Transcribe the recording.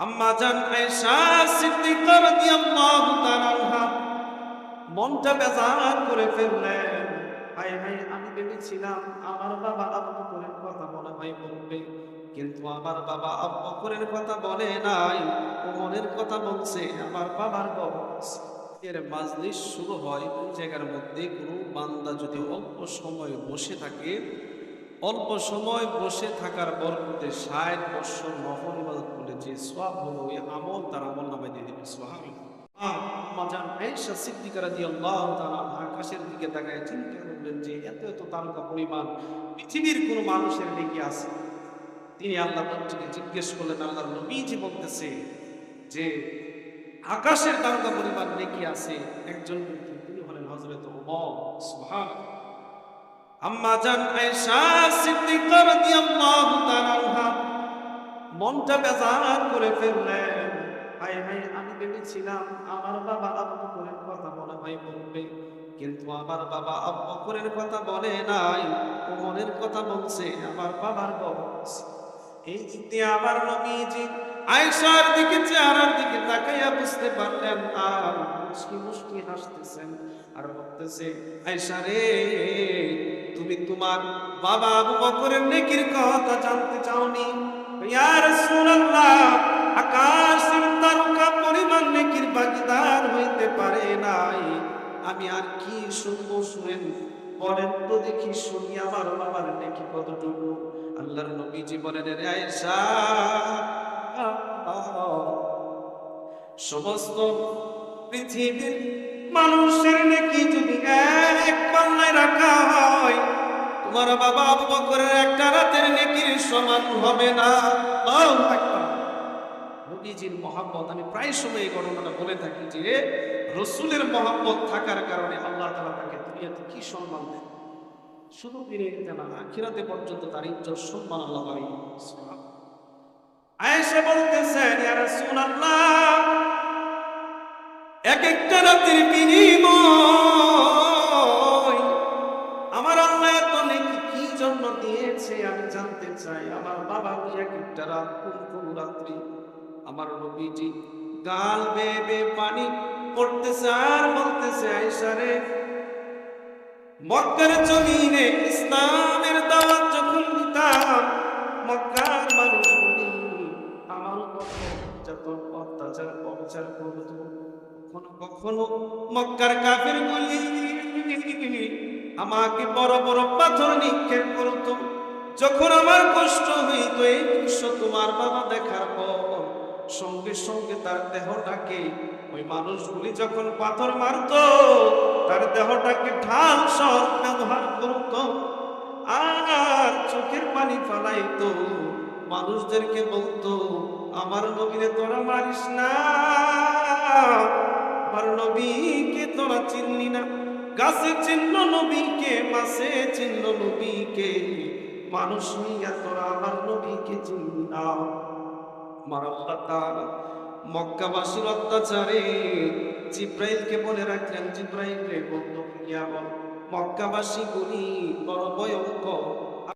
আম্মা জান আয়েশা সিদ্দিকা রাদিয়াল্লাহু তাআলা আনহা মনটা বেজার করে ফেললেন। হায় হায়, আমি ভেবেছিলাম আমার বাবা আবু বকরের কথা মনে হয় বলবে, কিন্তু আমার বাবা আবু বকরের কথা বলে নাই, ওমরের কথা বলছে। আমার বাবার বয়স এর মাজলিস শুরু হয় ওই জায়গার মধ্যে। কোনো বান্দা যদি অল্প সময় বসে থাকে, অল্প সময় বসে থাকার বরকতে ৬০ বছর নফল ইবাদত করলে যে সওয়াব হলো, ওই আমল তার আমল নামায় দিয়ে দিবে। সুবহানাল্লাহ। মাজান আয়েশা সিদ্দিকা রাদিয়াল্লাহু তাআলা আকাশের দিকে তাকায় চিন্তা করলেন যে এত এত তারকা পরিমাণ পৃথিবীর কোন মানুষের নেকি আছে? তিনি আল্লাহ নবীকে জিজ্ঞেস করলেন। আল্লাহর নবীজি বলতেছে যে আকাশের তারকা পরিমাণ নেকি আছে একজন ব্যক্তি, তিনি হলেন হযরত ওমর। সুবহানাল্লাহ। আম্মা জান আয়েশা সিদ্দিকা রাদিয়াল্লাহু তাআলা আনহা মনটা বেজার করে ফেললেন। হায় হায়, আমি ভেবেছিলাম আমার বাবা আবু বকরের কথা মনে হয় বলবে, কিন্তু আমার বাবা আবু বকরের কথা বলে নাই, ওমরের কথা বলছে। আমার বাবার বয়স এই দিকে আমার নবীজি আয়েশার দিকে, চেহারার দিকে তাকাইয়া বুঝতে পারলেন আর মুস্কি মুস্কি হাসতেছেন আর বলতেছে, আয়েশা রে, তুমি তোমার বাবা আবু বকরের নেকির কথা জানতে চাওনি? ইয়া রাসূলুল্লাহ, আকাশের তারকা পরিমাণ নেকির ভাগীদার হইতে পারে নাই, আমি আর কি শুনবো? শুনেন, বলেন তো দেখি শুনি আমার বাবার নেকি কতটুকু? আল্লাহর নবীজি বলেন, রে আয়েশা, সমস্ত পৃথিবীর মানুষের নেকি যদি এক পাল্লায় রাখা হয়, তোমার বাবা আবু বকরের একটা রাতের নেকির সমান হবে না। আল্লাহু আকবার। নবীজির মহব্বত, আমি প্রায় সময় এই ঘটনাটা বলে থাকি যে রাসূলের মহব্বত থাকার কারণে আল্লাহ তাআলা তাকে দুনিয়াতে কি সম্মান দেন, শুধু দুনিয়াতে না, আখিরাতে পর্যন্ত তার ইজ্জত সম্মান আল্লাহ বাড়িয়ে দেন। সুবহানাল্লাহ। আয়েশা বলতেছেন, ইয়া রাসূলুল্লাহ, এক একটা রাতের বিনিময় আমার আল্লাহ এত নেকি কি জন্য দিয়েছে আমি জানতে চাই। আমার বাবা ওই এক একটা রাত, কোন কোন রাত্রি আমার নবীজি গাল বেয়ে বেয়ে পানি পড়তেছে আর বলতেছে, আয়েশা রে, মক্কার জমিনে ইসলামের দাওয়াত যখন দিতাম, মক্কার মানুষগুলি আমার উপর নির্যাতন অত্যাচার অবিচার করত। কখনো কখনো মক্কার কাফিরগুলি আমাকে বড় বড় পাথর নিক্ষেপ করত। যখন আমার কষ্ট হইত, এই দৃশ্য তোমার বাবা দেখার পর সঙ্গে সঙ্গে তার দেহটাকে, ওই মানুষগুলি যখন পাথর মারত, তার দেহটাকে ঢাল সব ব্যবহার করত আর চোখের পানি ফালাইতো, মানুষদেরকে বলতো, আমার নবীরে তোরা মারিস না, আমার নবীকে তোরা চিনলি না। গাছে চিনল নবীকে, মাছে চিনল নবীকে, মানুষ হইয়া তোরা আমার নবীকে চিনলি না। আমার আল্লাহ তাআলা মক্কাবাসীর অত্যাচারে জিব্রাইলকে বলে রাখলেন, জিব্রাইল রে, বন্ধু গিয়া বল, মক্কাবাসী গুলি বড় ভয়ঙ্কর,